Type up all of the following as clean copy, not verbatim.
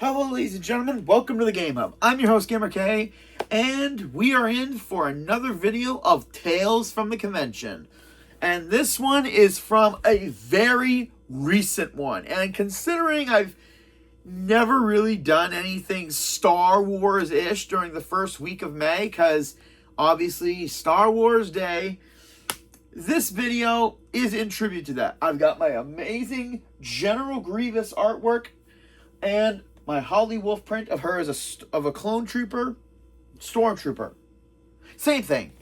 Hello, ladies and gentlemen. Welcome to the Game Hub. I'm your host, GamerK, and we are in for another video of Tales from the Convention. And this one is from a very recent one. And considering I've never really done anything Star Wars-ish during the first week of May, because obviously Star Wars Day, this video is in tribute to that. I've got my amazing General Grievous artwork and my Holly Wolf print of her as a clone trooper, stormtrooper. Same thing.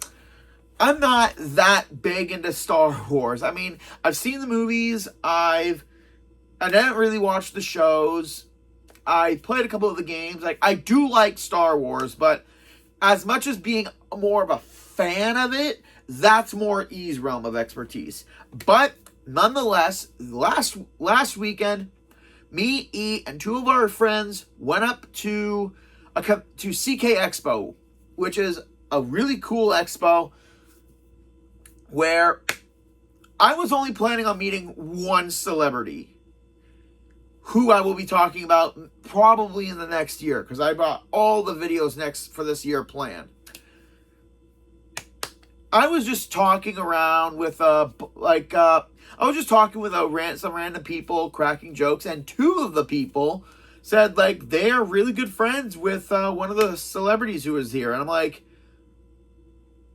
I'm not that big into Star Wars. I mean, I've seen the movies. I didn't really watch the shows. I played a couple of the games. I do like Star Wars, but as much as being more of a fan of it, that's more E's realm of expertise. But nonetheless, last weekend, me, E, and two of our friends went up to CK Expo, which is a really cool expo where I was only planning on meeting one celebrity who I will be talking about probably in the next year, because I brought all the videos next for this year planned. I was just talking around with some random people cracking jokes, and two of the people said they are really good friends with one of the celebrities who was here, and I'm like,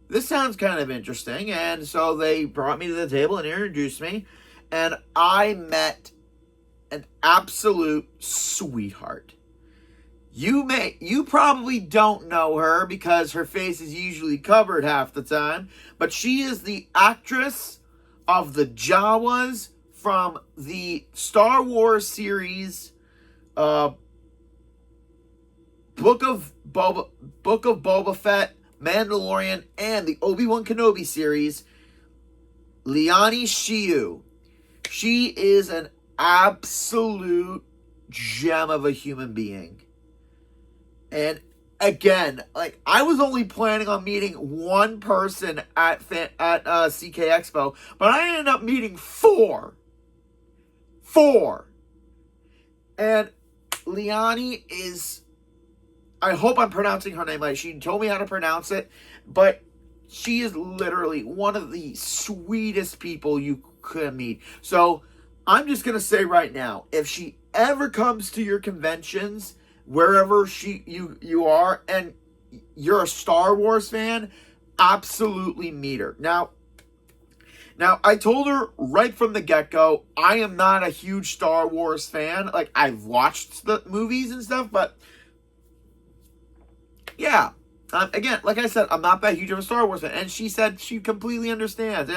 this sounds kind of interesting. And so they brought me to the table and introduced me, and I met an absolute sweetheart. You probably don't know her because her face is usually covered half the time, but she is the actress of the Jawas from the Star Wars series, Book of Boba Fett, Mandalorian, and the Obi-Wan Kenobi series, Leilani Shiu. She is an absolute gem of a human being. And again, I was only planning on meeting one person at CK Expo, but I ended up meeting four. And Leilani is, I hope I'm pronouncing her name right. She told me how to pronounce it, but she is literally one of the sweetest people you could meet. So I'm just going to say right now, if she ever comes to your conventions, wherever you are, and you're a Star Wars fan, absolutely meet her. Now, I told her right from the get-go, I am not a huge Star Wars fan. I've watched the movies and stuff, but yeah. Again, like I said, I'm not that huge of a Star Wars fan. And she said she completely understands.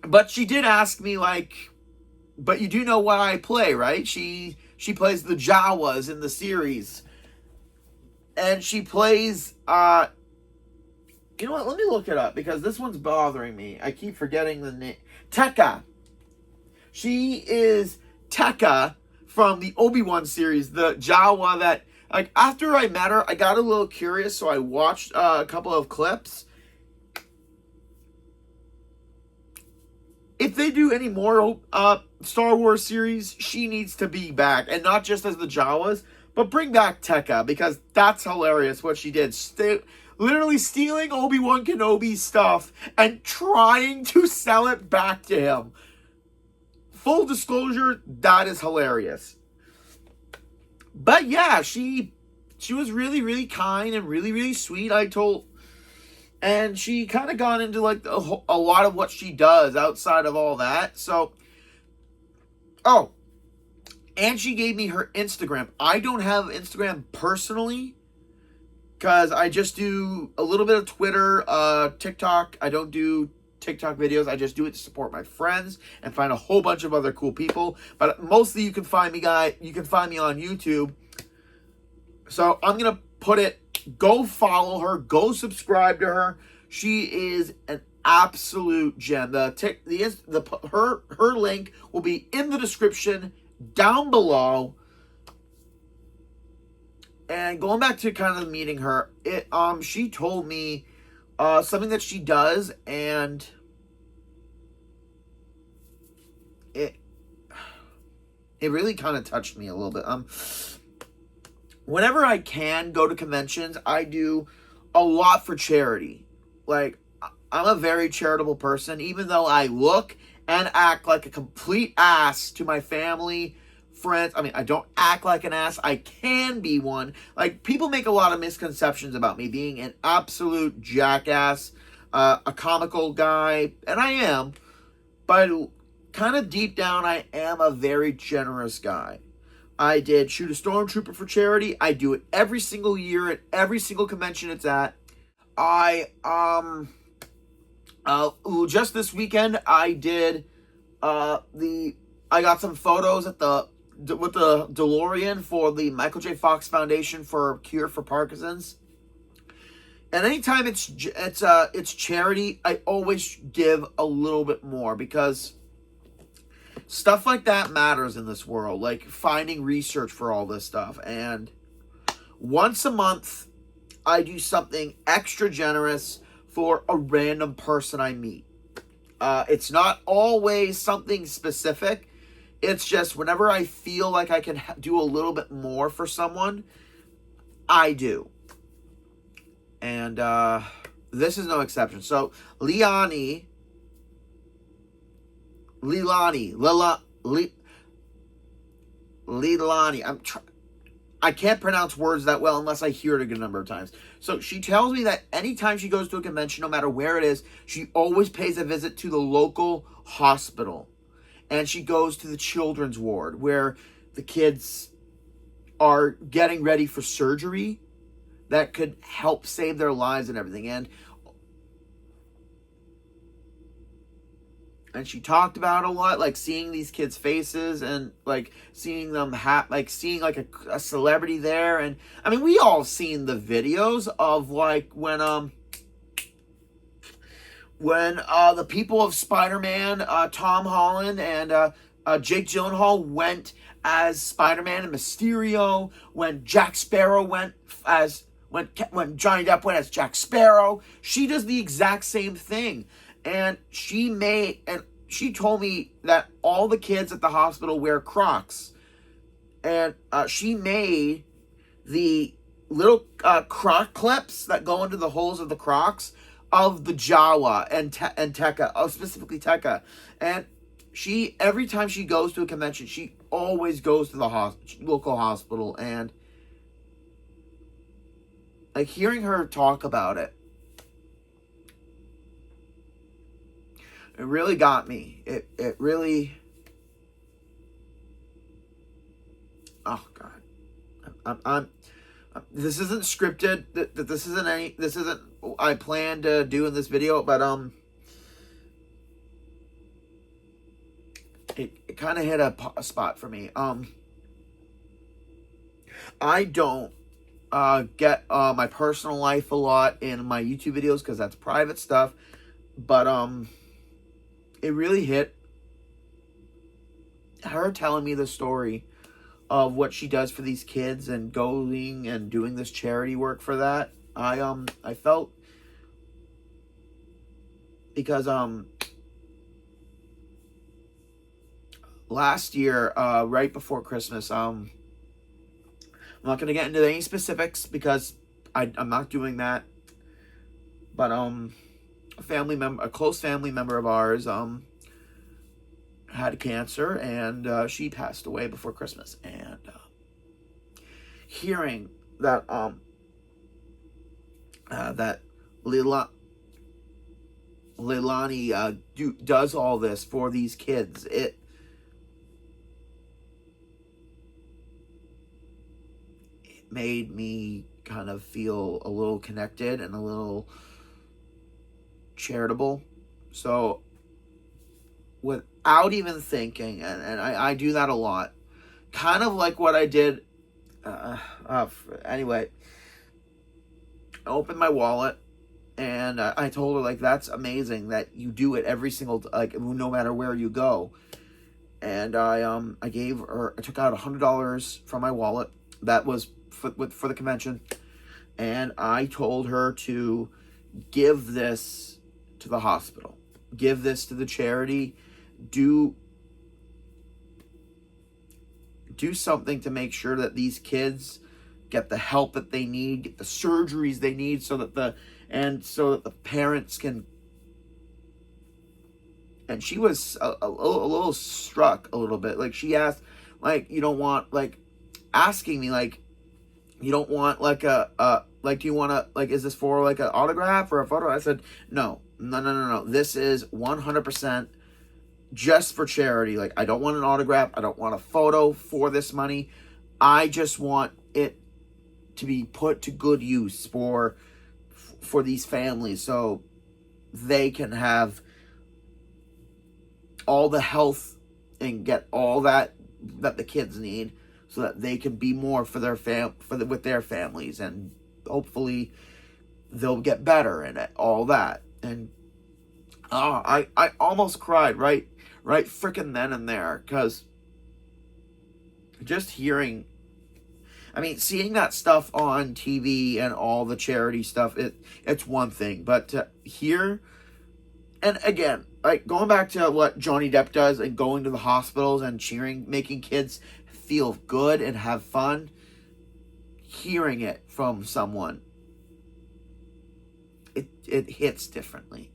But she did ask me, but you do know what I play, right? She plays the Jawas in the series. And she plays, you know what? Let me look it up, because this one's bothering me. I keep forgetting the name. Tekka. She is Tekka from the Obi-Wan series, the Jawa that, after I met her, I got a little curious, so I watched a couple of clips. If they do any more Star Wars series, she needs to be back. And not just as the Jawas, but bring back Tekka, because that's hilarious what she did. Literally stealing Obi-Wan Kenobi's stuff and trying to sell it back to him. Full disclosure, that is hilarious. But yeah, she was really, really kind and really, really sweet, and she kind of gone into a lot of what she does outside of all that. So, and she gave me her Instagram. I don't have Instagram personally, because I just do a little bit of Twitter, TikTok. I don't do TikTok videos. I just do it to support my friends and find a whole bunch of other cool people. But mostly you can find me on YouTube. So I'm going to put it, go follow her, go subscribe to her. She is an absolute gem. Her link will be in the description down below. And going back to kind of meeting her, she told me something that she does, and it really kind of touched me a little bit. Whenever I can go to conventions, I do a lot for charity. Like, I'm a very charitable person, even though I look and act like a complete ass to my family, friends. I mean, I don't act like an ass. I can be one. Like, people make a lot of misconceptions about me being an absolute jackass, a comical guy, and I am. But kind of deep down, I am a very generous guy. I did shoot a stormtrooper for charity. I do it every single year at every single convention it's at. Just this weekend I did I got some photos with the DeLorean for the Michael J. Fox Foundation for Cure for Parkinson's. And anytime it's charity, I always give a little bit more, because stuff like that matters in this world, like finding research for all this stuff. And once a month, I do something extra generous for a random person I meet. It's not always something specific. It's just whenever I feel like I can do a little bit more for someone, I do. And this is no exception. So Leilani, I can't pronounce words that well unless I hear it a good number of times. So she tells me that anytime she goes to a convention, no matter where it is, she always pays a visit to the local hospital. And she goes to the children's ward where the kids are getting ready for surgery that could help save their lives and everything. And she talked about it a lot, like seeing these kids' faces and like seeing them seeing like a celebrity there. And I mean, we all seen the videos of like when the people of Spider-Man, Tom Holland and Jake Gyllenhaal went as Spider-Man and Mysterio, when Jack Sparrow went as when Johnny Depp went as Jack Sparrow. She does the exact same thing. And she told me that all the kids at the hospital wear Crocs. And she made the little Croc clips that go into the holes of the Crocs of the Jawa and Tekka, specifically Tekka. And every time she goes to a convention, she always goes to the local hospital. And like hearing her talk about it, it really got me. It really... Oh, God. I'm this isn't scripted. This isn't I planned to do in this video, but it kind of hit a spot for me. I don't get my personal life a lot in my YouTube videos because that's private stuff, but it really hit her telling me the story of what she does for these kids and going and doing this charity work for that. I felt, because last year, right before Christmas, I'm not going to get into any specifics because I'm not doing that, but a close family member of ours had cancer, and she passed away before Christmas. And hearing that that Leilani does all this for these kids, it made me kind of feel a little connected and a little charitable. So without even thinking, and I do that a lot, kind of like what I did, anyway, I opened my wallet, and I told her, like, that's amazing that you do it every single, like, no matter where you go. And I took out $100 from my wallet that was for the convention, and I told her to give this to the hospital, give this to the charity, do something to make sure that these kids get the help that they need, get the surgeries they need, so that the parents can. And she was a little struck a little bit. Like, she asked, like, you don't want, like, asking me, like, you don't want, like, like, do you want to, like, is this for, like, an autograph or a photo? I said, no. This is 100% just for charity. Like, I don't want an autograph. I don't want a photo for this money. I just want it to be put to good use for these families, so they can have all the health and get all that the kids need, so that they can be more for their with their families, and hopefully they'll get better and all that. And I almost cried right freaking then and there, because just hearing, I mean, seeing that stuff on TV and all the charity stuff, it's one thing, but to hear, and again, like, going back to what Johnny Depp does and going to the hospitals and cheering, making kids feel good and have fun, hearing it from someone, it hits differently.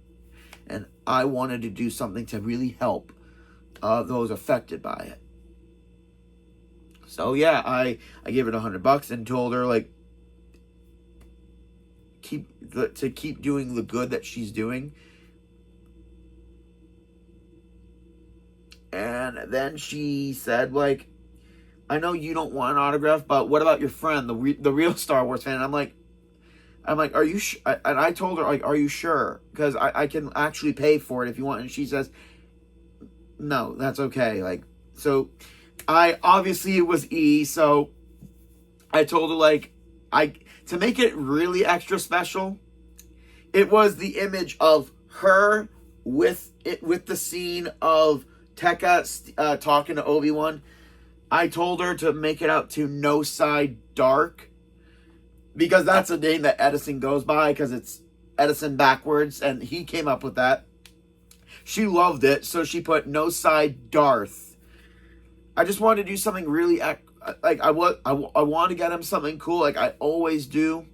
And I wanted to do something to really help those affected by it. So yeah, I gave it $100 and told her, like, to keep doing the good that she's doing. And then she said, like, I know you don't want an autograph, but what about your friend, the real Star Wars fan? And I'm like, are you and I told her, like, are you sure? Because I can actually pay for it if you want. And she says, no, that's okay. Like, so obviously it was E, so I told her, like, to make it really extra special, it was the image of her with the scene of Tekka talking to Obi-Wan. I told her to make it out to No Side Dark, because that's a name that Edison goes by, because it's Edison backwards, and he came up with that. She loved it, so she put No Side Darth. I just wanted to do something really, like, I want to get him something cool, like I always do.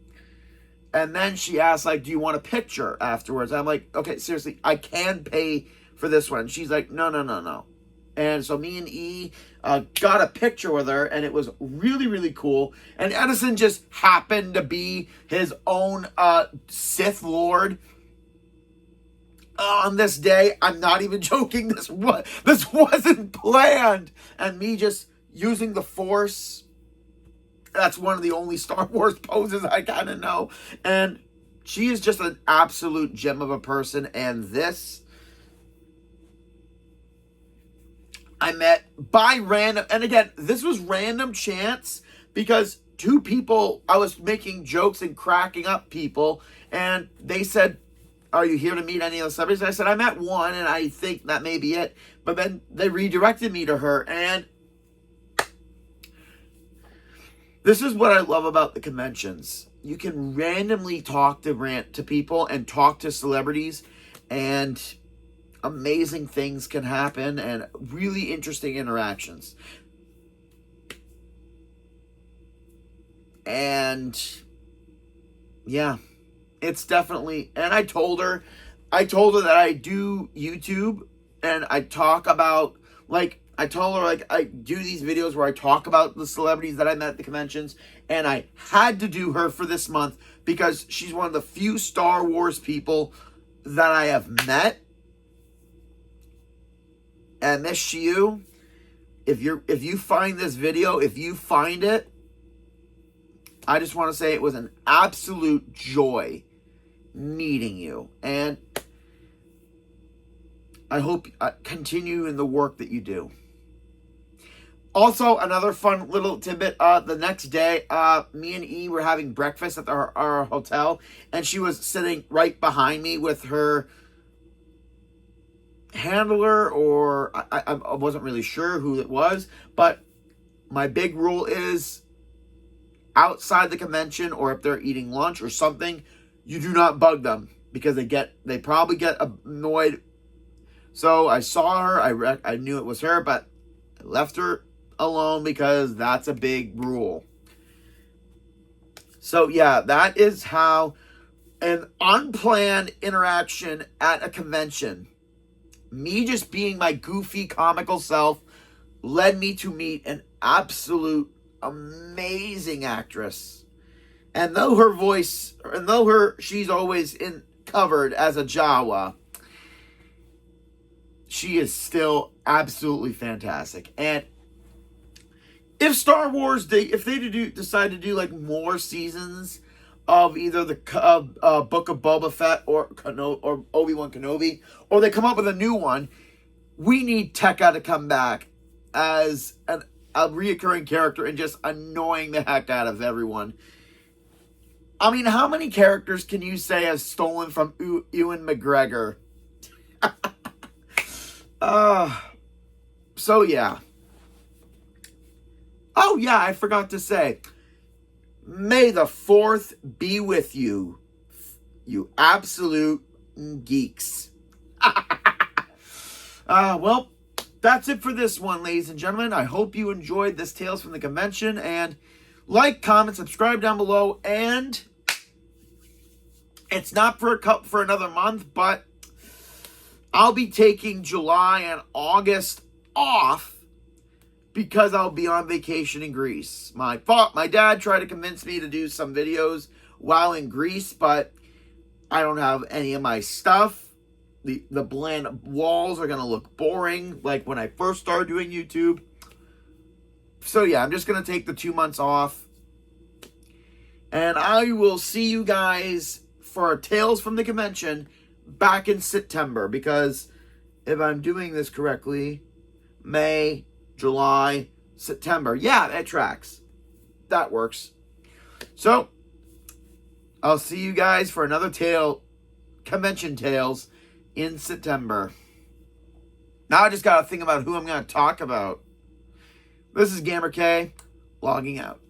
And then she asked, like, do you want a picture afterwards? I'm like, okay, seriously, I can pay for this one. She's like, no. And so me and E got a picture with her, and it was really, really cool. And Edison just happened to be his own Sith Lord on this day. I'm not even joking. This wasn't planned. And me just using the Force. That's one of the only Star Wars poses I kind of know. And she is just an absolute gem of a person. And this, I met by random, and again, this was random chance, because two people, I was making jokes and cracking up people, and they said, are you here to meet any of the celebrities? I said, I met one, and I think that may be it. But then they redirected me to her, and this is what I love about the conventions. You can randomly talk to people and talk to celebrities, and amazing things can happen, and really interesting interactions. And yeah, it's definitely, and I told her that I do YouTube, and I talk about, like, I told her, like, I do these videos where I talk about the celebrities that I met at the conventions, and I had to do her for this month because she's one of the few Star Wars people that I have met. And Miss Shiu, if you find this video, if you find it, I just want to say it was an absolute joy meeting you. And I hope you continue in the work that you do. Also, another fun little tidbit, the next day, me and E were having breakfast at our hotel, and she was sitting right behind me with her handler, or I wasn't really sure who it was, but my big rule is, outside the convention, or if they're eating lunch or something, you do not bug them, because they probably get annoyed. So I saw her, I knew it was her, but I left her alone because that's a big rule. So yeah, that is how an unplanned interaction at a convention, me just being my goofy comical self, led me to meet an absolute amazing actress. And though she's always covered as a Jawa, she is still absolutely fantastic. And if Star Wars, if they decide to do like more seasons of either the Book of Boba Fett or Obi-Wan Kenobi, or they come up with a new one, we need Tekka to come back as a reoccurring character and just annoying the heck out of everyone. I mean, how many characters can you say have stolen from Ewan McGregor? So yeah. Oh yeah, I forgot to say, may the 4th be with you, you absolute geeks. Well, that's it for this one, ladies and gentlemen. I hope you enjoyed this Tales from the Convention, and like, comment, subscribe down below. And it's not for another month, but I'll be taking July and August off because I'll be on vacation in Greece. My dad tried to convince me to do some videos while in Greece, but I don't have any of my stuff. The bland walls are going to look boring like when I first started doing YouTube. So yeah, I'm just going to take the 2 months off. And I will see you guys for Tales from the Convention back in September, because if I'm doing this correctly, May, July, September. Yeah, that tracks. That works. So, I'll see you guys for another Convention Tales in September. Now I just got to think about who I'm going to talk about. This is GamerK, logging out.